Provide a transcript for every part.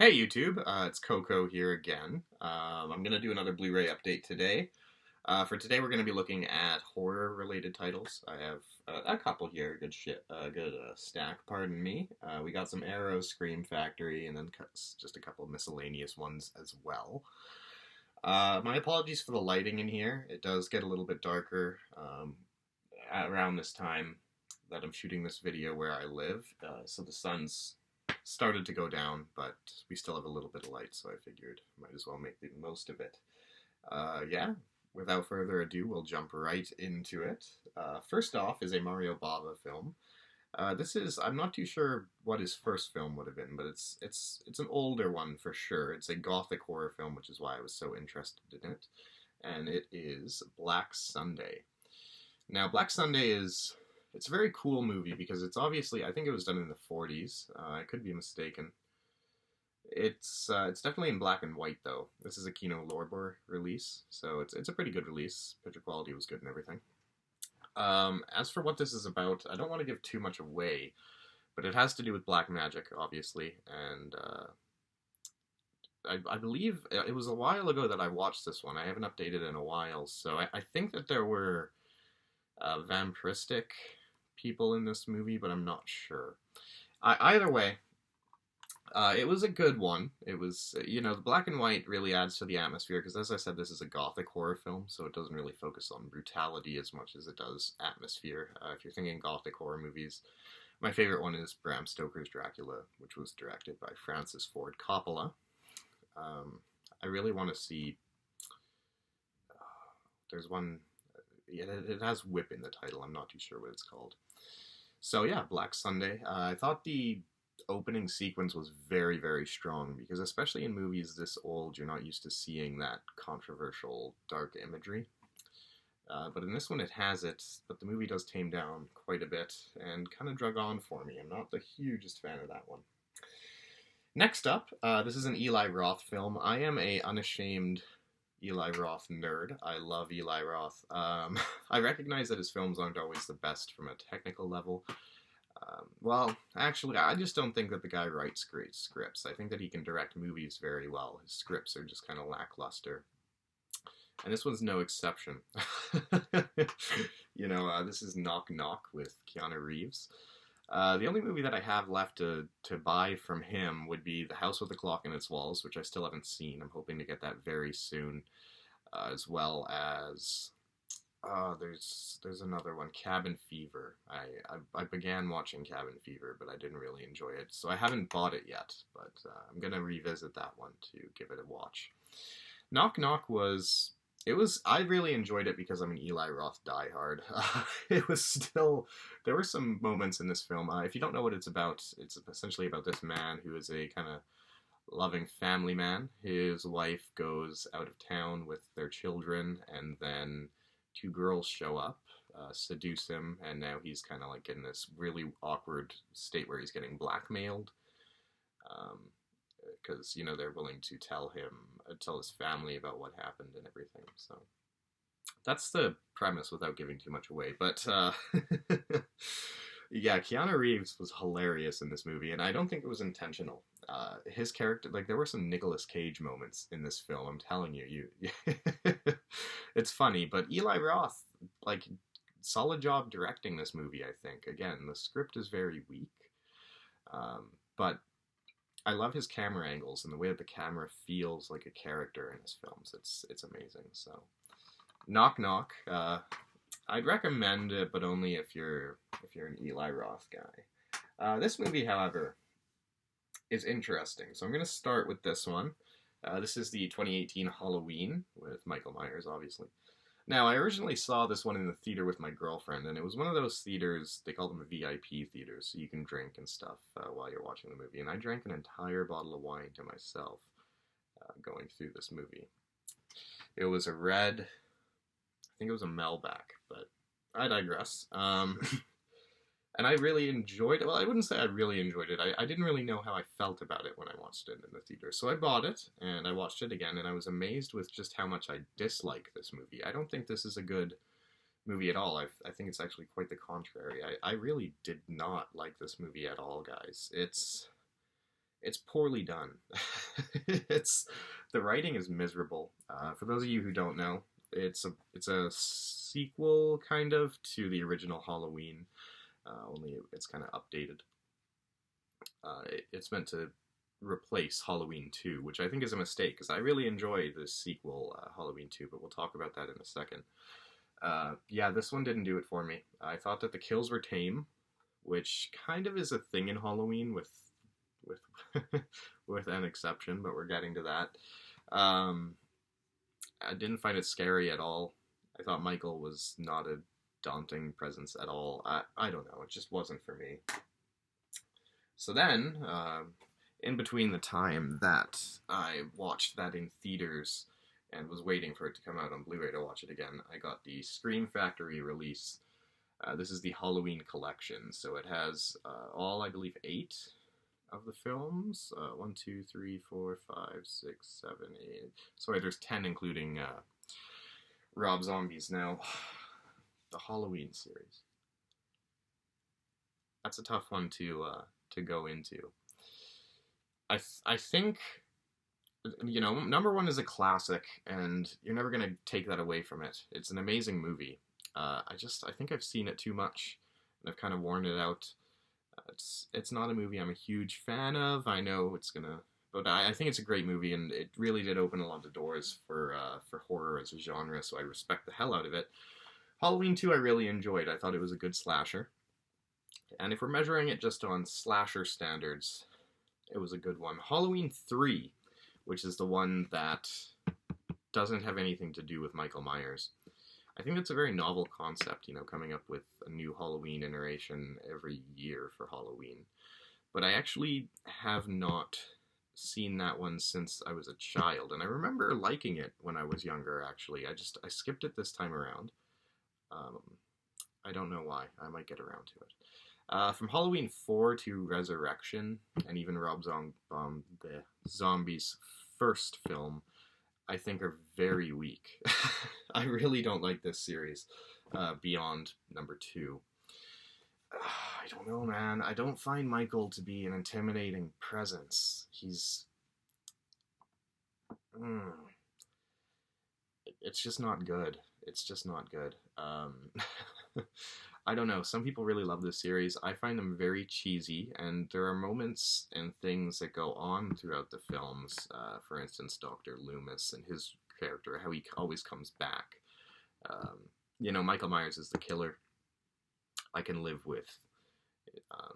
Hey YouTube, it's Coco here again. I'm going to do another Blu-ray update today. For today we're going to be looking at horror-related titles. I have a couple here, good stack, pardon me. We got some Arrow, Scream Factory, and then just a couple miscellaneous ones as well. My apologies for the lighting in here. It does get a little bit darker around this time that I'm shooting this video where I live, so the sun's started to go down, but we still have a little bit of light, so I figured might as well make the most of it. Yeah, without further ado, we'll jump right into it. First off is a Mario Bava film. I'm not too sure what his first film would have been, but it's an older one for sure. It's a gothic horror film, which is why I was so interested in it, and it is Black Sunday. Now, Black Sunday it's a very cool movie because it's obviously, I think it was done in the 40s. I could be mistaken. It's definitely in black and white though. This is a Kino Lorber release, so it's a pretty good release. Picture quality was good and everything. As for what this is about, I don't want to give too much away, but it has to do with black magic, obviously, and I believe it was a while ago that I watched this one. I haven't updated in a while, so I think that there were vampiristic people in this movie, but I'm not sure. Either way, it was a good one. It was, the black and white really adds to the atmosphere, because as I said, this is a gothic horror film, so it doesn't really focus on brutality as much as it does atmosphere. If you're thinking gothic horror movies, my favorite one is Bram Stoker's Dracula, which was directed by Francis Ford Coppola. I really want to see... there's one... it has whip in the title. I'm not too sure what it's called. So yeah, Black Sunday. I thought the opening sequence was very, very strong because especially in movies this old, you're not used to seeing that controversial dark imagery. But in this one it has it, but the movie does tame down quite a bit and kind of drug on for me. I'm not the hugest fan of that one. Next up, this is an Eli Roth film. I am a unashamed Eli Roth nerd. I love Eli Roth. I recognize that his films aren't always the best from a technical level. Well, actually, I just don't think that the guy writes great scripts. I think that he can direct movies very well. His scripts are just kind of lackluster. And this one's no exception. This is Knock Knock with Keanu Reeves. The only movie that I have left to buy from him would be The House with the Clock in Its Walls, which I still haven't seen. I'm hoping to get that very soon, as well as there's another one, Cabin Fever. I began watching Cabin Fever, but I didn't really enjoy it, so I haven't bought it yet, but I'm gonna revisit that one to give it a watch. Knock Knock I really enjoyed it because I'm an Eli Roth diehard. There were some moments in this film. If you don't know what it's about, it's essentially about this man who is a kind of loving family man. His wife goes out of town with their children, and then two girls show up, seduce him, and now he's kind of like in this really awkward state where he's getting blackmailed. Because they're willing to tell his family about what happened and everything. So that's the premise without giving too much away. But yeah, Keanu Reeves was hilarious in this movie, and I don't think it was intentional. His character, there were some Nicolas Cage moments in this film. I'm telling you, it's funny. But Eli Roth, solid job directing this movie. I think again, the script is very weak, but I love his camera angles and the way that the camera feels like a character in his films. It's amazing. So, Knock Knock. I'd recommend it, but only if you're an Eli Roth guy. This movie, however, is interesting. So I'm going to start with this one. This is the 2018 Halloween with Michael Myers, obviously. Now, I originally saw this one in the theater with my girlfriend, and it was one of those theaters, they call them VIP theaters, so you can drink and stuff while you're watching the movie. And I drank an entire bottle of wine to myself going through this movie. It was a red, I think it was a Melback, but I digress. And I really enjoyed it. Well, I wouldn't say I really enjoyed it. I didn't really know how I felt about it when I watched it in the theater. So I bought it, and I watched it again, and I was amazed with just how much I dislike this movie. I don't think this is a good movie at all. I think it's actually quite the contrary. I really did not like this movie at all, guys. It's it's poorly done. It's the writing is miserable. For those of you who don't know, it's a sequel kind of to the original Halloween. Only it's kind of updated. It's meant to replace Halloween 2, which I think is a mistake because I really enjoy this sequel, Halloween 2, but we'll talk about that in a second. Yeah, this one didn't do it for me. I thought that the kills were tame, which kind of is a thing in Halloween with with an exception, but we're getting to that. I didn't find it scary at all. I thought Michael was not a daunting presence at all. I don't know, it just wasn't for me. So then, in between the time that I watched that in theaters and was waiting for it to come out on Blu-ray to watch it again, I got the Scream Factory release. This is the Halloween collection, so it has all, I believe, 8 of the films. 1, 2, 3, 4, 5, 6, 7, 8. Sorry, there's 10 including Rob Zombie's now. The Halloween series. That's a tough one to go into. I think, you know, number one is a classic, and you're never gonna take that away from it. It's an amazing movie. I think I've seen it too much, and I've kind of worn it out. It's not a movie I'm a huge fan of. I know it's gonna, but I think it's a great movie, and it really did open a lot of doors for horror as a genre. So I respect the hell out of it. Halloween 2 I really enjoyed. I thought it was a good slasher. And if we're measuring it just on slasher standards, it was a good one. Halloween 3, which is the one that doesn't have anything to do with Michael Myers. I think that's a very novel concept, you know, coming up with a new Halloween iteration every year for Halloween. But I actually have not seen that one since I was a child, and I remember liking it when I was younger, actually. I skipped it this time around. I don't know why. I might get around to it. From Halloween 4 to Resurrection, and even Rob Zombie's first film, I think are very weak. I really don't like this series beyond number 2. I don't know, man. I don't find Michael to be an intimidating presence. He's... It's just not good. It's just not good. I don't know. Some people really love this series. I find them very cheesy, and there are moments and things that go on throughout the films. For instance, Dr. Loomis and his character, how he always comes back. You know, Michael Myers is the killer. I can live with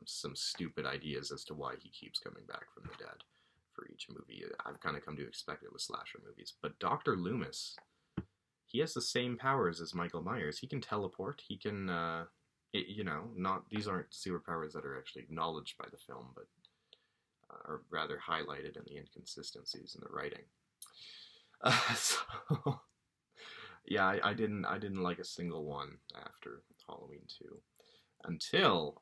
some stupid ideas as to why he keeps coming back from the dead for each movie. I've kind of come to expect it with slasher movies. But Dr. Loomis, he has the same powers as Michael Myers. He can teleport. He can, you know, these aren't superpowers that are actually acknowledged by the film, but are rather highlighted in the inconsistencies in the writing. So, yeah, I didn't like a single one after Halloween 2 until.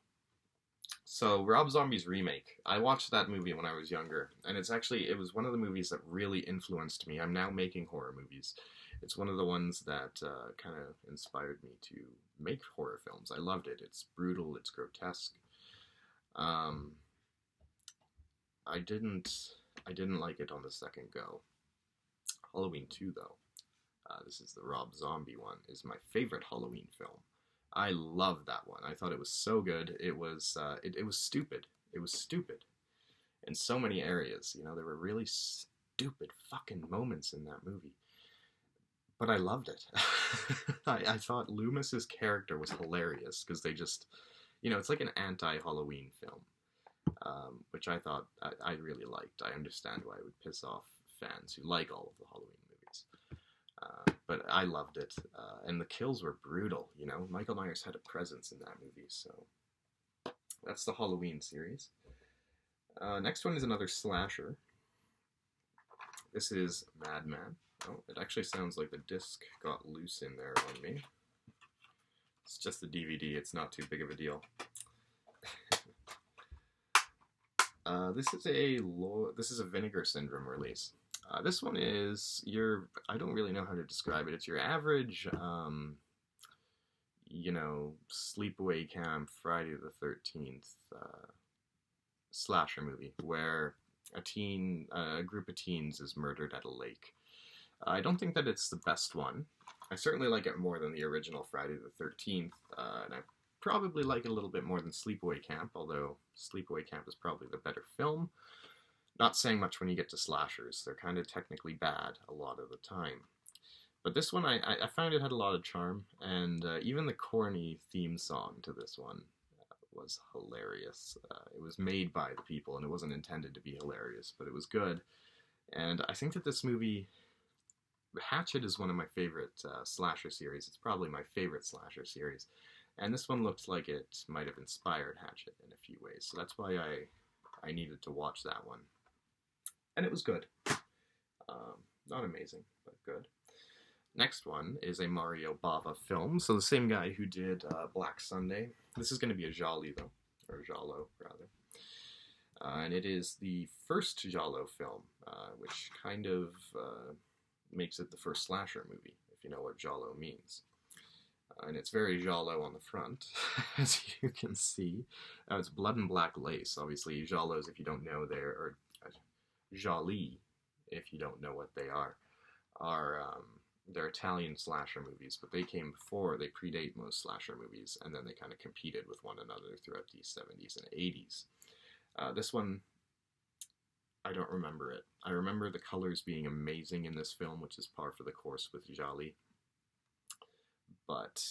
So Rob Zombie's remake. I watched that movie when I was younger, and it was one of the movies that really influenced me. I'm now making horror movies. It's one of the ones that kind of inspired me to make horror films. I loved it. It's brutal. It's grotesque. I didn't like it on the second go. Halloween 2, though. This is the Rob Zombie one. Is my favorite Halloween film. I love that one. I thought it was so good. It was stupid. It was stupid in so many areas. You know, there were really stupid fucking moments in that movie. But I loved it. I thought Loomis's character was hilarious because they just, you know, it's like an anti-Halloween film, which I thought I really liked. I understand why it would piss off fans who like all of the Halloween movies. But I loved it. And the kills were brutal, you know. Michael Myers had a presence in that movie, so that's the Halloween series. Next one is another slasher. This is Badman. Oh, it actually sounds like the disc got loose in there on me. It's just the DVD, it's not too big of a deal. This is a Vinegar Syndrome release. This one is I don't really know how to describe it. It's your average, you know, sleepaway camp Friday the 13th slasher movie where a group of teens is murdered at a lake. I don't think that it's the best one. I certainly like it more than the original Friday the 13th, and I probably like it a little bit more than Sleepaway Camp, although Sleepaway Camp is probably the better film. Not saying much when you get to slashers. They're kind of technically bad a lot of the time. But this one, I found it had a lot of charm, and even the corny theme song to this one was hilarious. It was made by the people, and it wasn't intended to be hilarious, but it was good. And I think that this movie, Hatchet is one of my favorite slasher series. It's probably my favorite slasher series. And this one looked like it might have inspired Hatchet in a few ways. So that's why I needed to watch that one. And it was good. Not amazing, but good. Next one is a Mario Bava film. So the same guy who did Black Sunday. This is going to be a Jolly, though. Or Jalo, rather. And it is the first Jalo film, which kind of makes it the first slasher movie, if you know what Jalo means. And it's very Jalo on the front, as you can see. It's blood and black lace. Obviously, Jalos, if you don't know, or Jali, if you don't know what they are they're Italian slasher movies, but they came before, they predate most slasher movies, and then they kind of competed with one another throughout the 70s and 80s. This one, I don't remember it. I remember the colors being amazing in this film, which is par for the course with Jali, but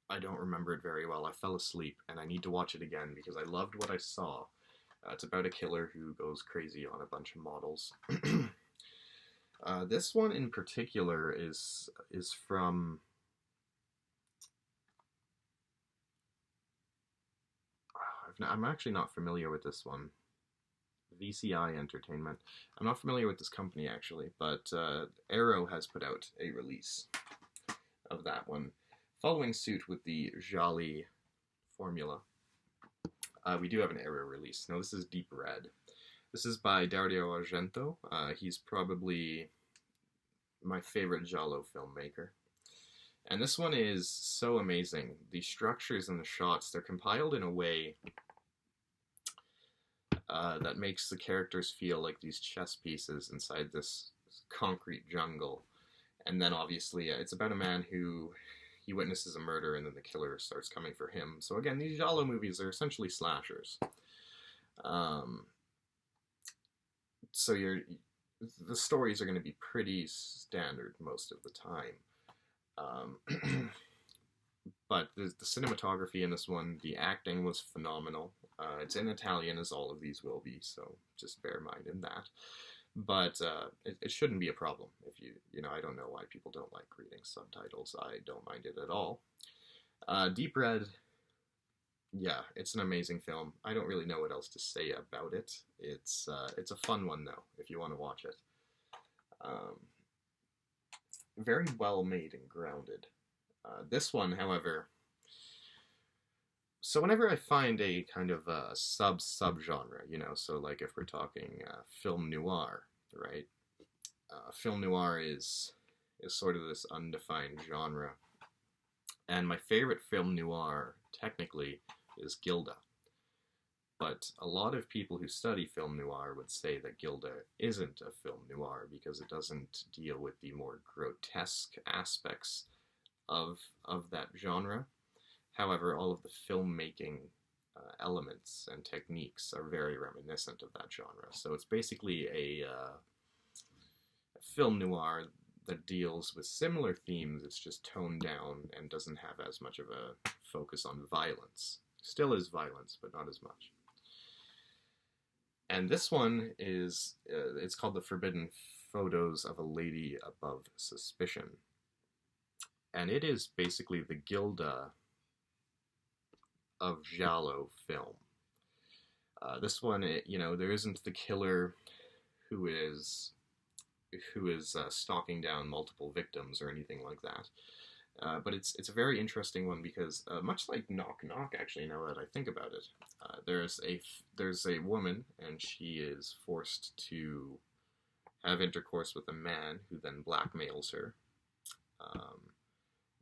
I don't remember it very well. I fell asleep, and I need to watch it again because I loved what I saw. It's about a killer who goes crazy on a bunch of models. This one in particular is from... I'm actually not familiar with this one. VCI Entertainment. I'm not familiar with this company, actually, but Arrow has put out a release of that one, following suit with the Jolly formula. We do have an Arrow release. Now, this is Deep Red. This is by Dario Argento. He's probably my favorite Giallo filmmaker. And this one is so amazing. The structures and the shots, they're compiled in a way that makes the characters feel like these chess pieces inside this concrete jungle. And then obviously it's about a man who he witnesses a murder and then the killer starts coming for him. So again, these Giallo movies are essentially slashers. So the stories are going to be pretty standard most of the time. But the cinematography in this one, the acting was phenomenal. It's in Italian, as all of these will be, so just bear in mind in that. But it shouldn't be a problem. If I don't know why people don't like reading subtitles. I don't mind it at all. Deep Red, yeah, it's an amazing film. I don't really know what else to say about it. It's a fun one, though, if you want to watch it. Very well made and grounded. This one, however... So whenever I find a kind of sub-genre, so like if we're talking film noir, right? Film noir is sort of this undefined genre. And my favorite film noir, technically, is Gilda. But a lot of people who study film noir would say that Gilda isn't a film noir because it doesn't deal with the more grotesque aspects of that genre. However, all of the filmmaking elements and techniques are very reminiscent of that genre. So it's basically a film noir that deals with similar themes. It's just toned down and doesn't have as much of a focus on violence. Still is violence, but not as much. And this one is, it's called The Forbidden Photos of a Lady Above Suspicion. And it is basically the Gilda of Giallo film. This one, there isn't the killer who is stalking down multiple victims or anything like that. But it's a very interesting one because much like Knock Knock, actually, now that I think about it, there's a woman and she is forced to have intercourse with a man who then blackmails her,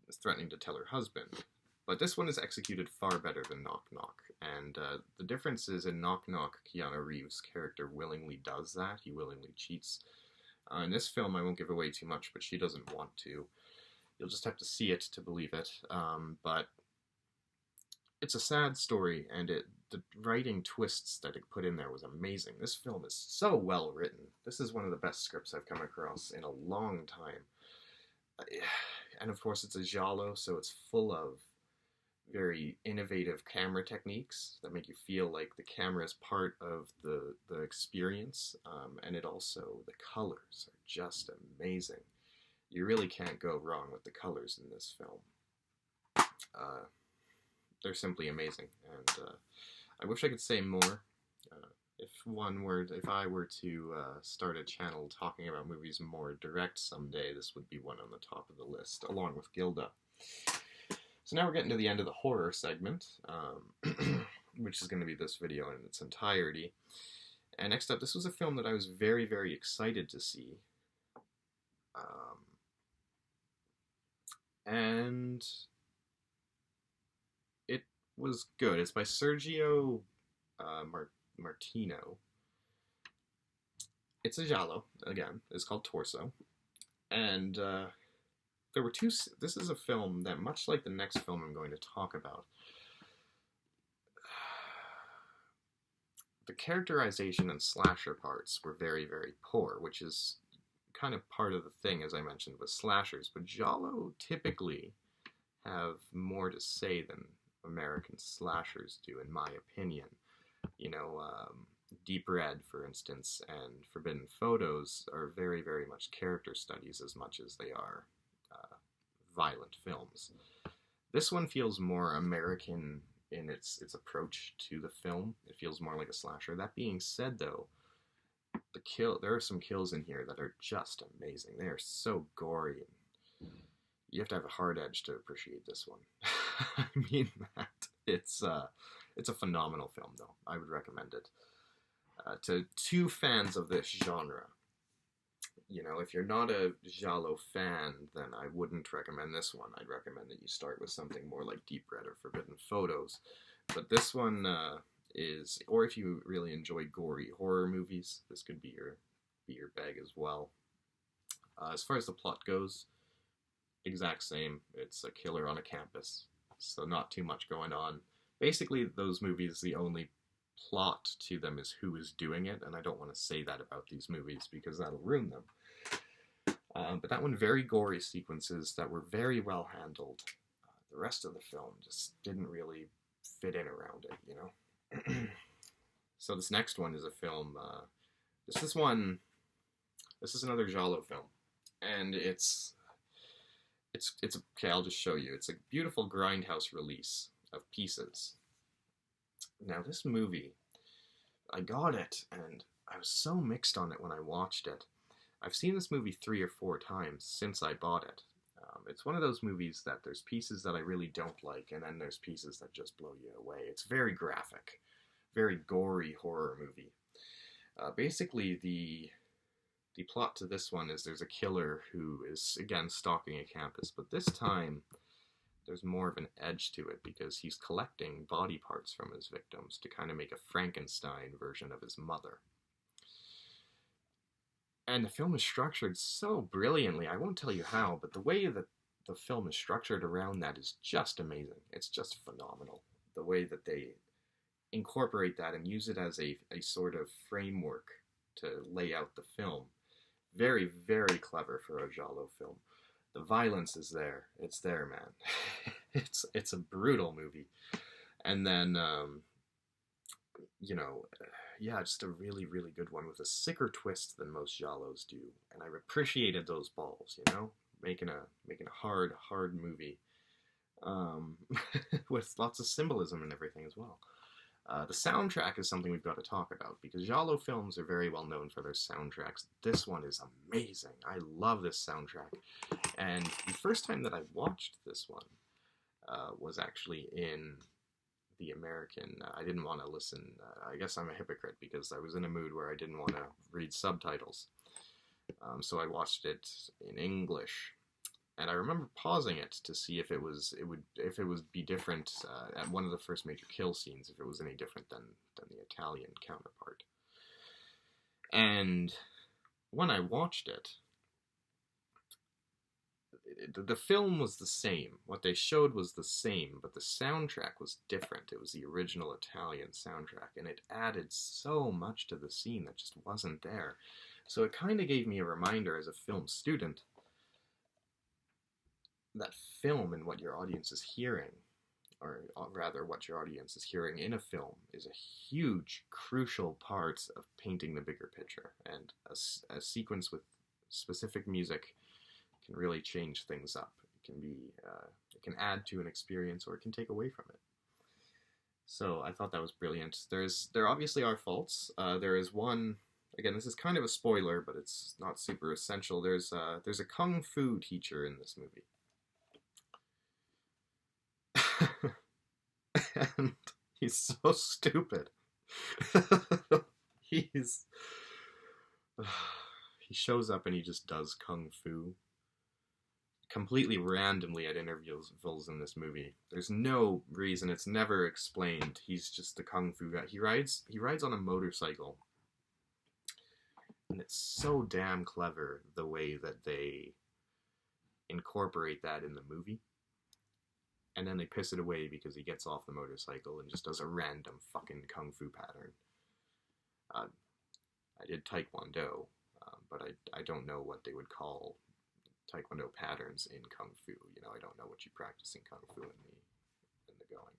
is threatening to tell her husband. But this one is executed far better than Knock Knock. And the difference is in Knock Knock, Keanu Reeves' character willingly does that. He willingly cheats. In this film, I won't give away too much, but she doesn't want to. You'll just have to see it to believe it. But it's a sad story, and the writing twists that it put in there was amazing. This film is so well written. This is one of the best scripts I've come across in a long time. And of course, it's a giallo, so it's full of very innovative camera techniques that make you feel like the camera is part of the experience, and it also, the colors are just amazing. You really can't go wrong with the colors in this film. They're simply amazing, and I wish I could say more. If I were to start a channel talking about movies more direct someday, this would be one on the top of the list, along with Gilda. So now we're getting to the end of the horror segment, which is going to be this video in its entirety. And next up, this was a film that I was very, very excited to see. And it was good. It's by Sergio Martino. It's a giallo, again. It's called Torso. And there were two... This is a film that, much like the next film I'm going to talk about, the characterization and slasher parts were very, very poor, which is kind of part of the thing, as I mentioned, with slashers. But giallo typically have more to say than American slashers do, in my opinion. You know, Deep Red, for instance, and Forbidden Photos are very, very much character studies as much as they are violent films. This one feels more American in its approach to the film. It feels more like a slasher. That being said, though, there are some kills in here that are just amazing. They are so gory, and you have to have a hard edge to appreciate this one. I mean that. It's a phenomenal film, though. I would recommend it to two fans of this genre. You know, if you're not a giallo fan, then I wouldn't recommend this one. I'd recommend that you start with something more like Deep Red or Forbidden Photos. But this one is, or if you really enjoy gory horror movies, this could be your bag as well. As far as the plot goes, exact same. It's a killer on a campus, so not too much going on. Basically, those movies, the only plot to them is who is doing it, and I don't want to say that about these movies because that'll ruin them. But that one, very gory sequences that were very well handled. The rest of the film just didn't really fit in around it, you know? So this next one is a film, this is another giallo film, and it's okay, I'll just show you. It's a beautiful grindhouse release of Pieces. Now this movie, I got it, and I was so mixed on it when I watched it. I've seen this movie 3 or 4 times since I bought it. It's one of those movies that there's pieces that I really don't like, and then there's pieces that just blow you away. It's very graphic, very gory horror movie. Basically, the plot to this one is there's a killer who is, again, stalking a campus, but this time there's more of an edge to it because he's collecting body parts from his victims to kind of make a Frankenstein version of his mother. And the film is structured so brilliantly. I won't tell you how, but the way that the film is structured around that is just amazing. It's just phenomenal. The way that they incorporate that and use it as a sort of framework to lay out the film. Very, very clever for a giallo film. The violence is there. It's there, man. It's a brutal movie. And then, you know, yeah, just a really, really good one with a sicker twist than most giallos do. And I appreciated those balls, you know, making a hard movie with lots of symbolism and everything as well. The soundtrack is something we've got to talk about because giallo films are very well known for their soundtracks. This one is amazing. I love this soundtrack. And the first time that I watched this one was actually in the American. I didn't want to listen. I guess I'm a hypocrite because I was in a mood where I didn't want to read subtitles. So I watched it in English. And I remember pausing it to see if if it would be different at one of the first major kill scenes, if it was any different than the Italian counterpart. And when I watched it, the film was the same. What they showed was the same, but the soundtrack was different. It was the original Italian soundtrack, and it added so much to the scene that just wasn't there. So it kind of gave me a reminder as a film student that film and what your audience is hearing, or rather what your audience is hearing in a film, is a huge, crucial part of painting the bigger picture. And a sequence with specific music can really change things up. It can add to an experience or it can take away from it. So I thought that was brilliant. There obviously are faults. There is one. Again, this is kind of a spoiler, but it's not super essential. There's a kung fu teacher in this movie. And he's so stupid. He's he shows up and he just does kung fu completely randomly at intervals in this movie. There's no reason. It's never explained. He's just the kung fu guy. He rides on a motorcycle. And it's so damn clever the way that they incorporate that in the movie. And then they piss it away because he gets off the motorcycle and just does a random fucking kung fu pattern. I did Taekwondo, but I don't know what they would call Taekwondo patterns in kung fu. You know, I don't know what you practice in kung fu in the going.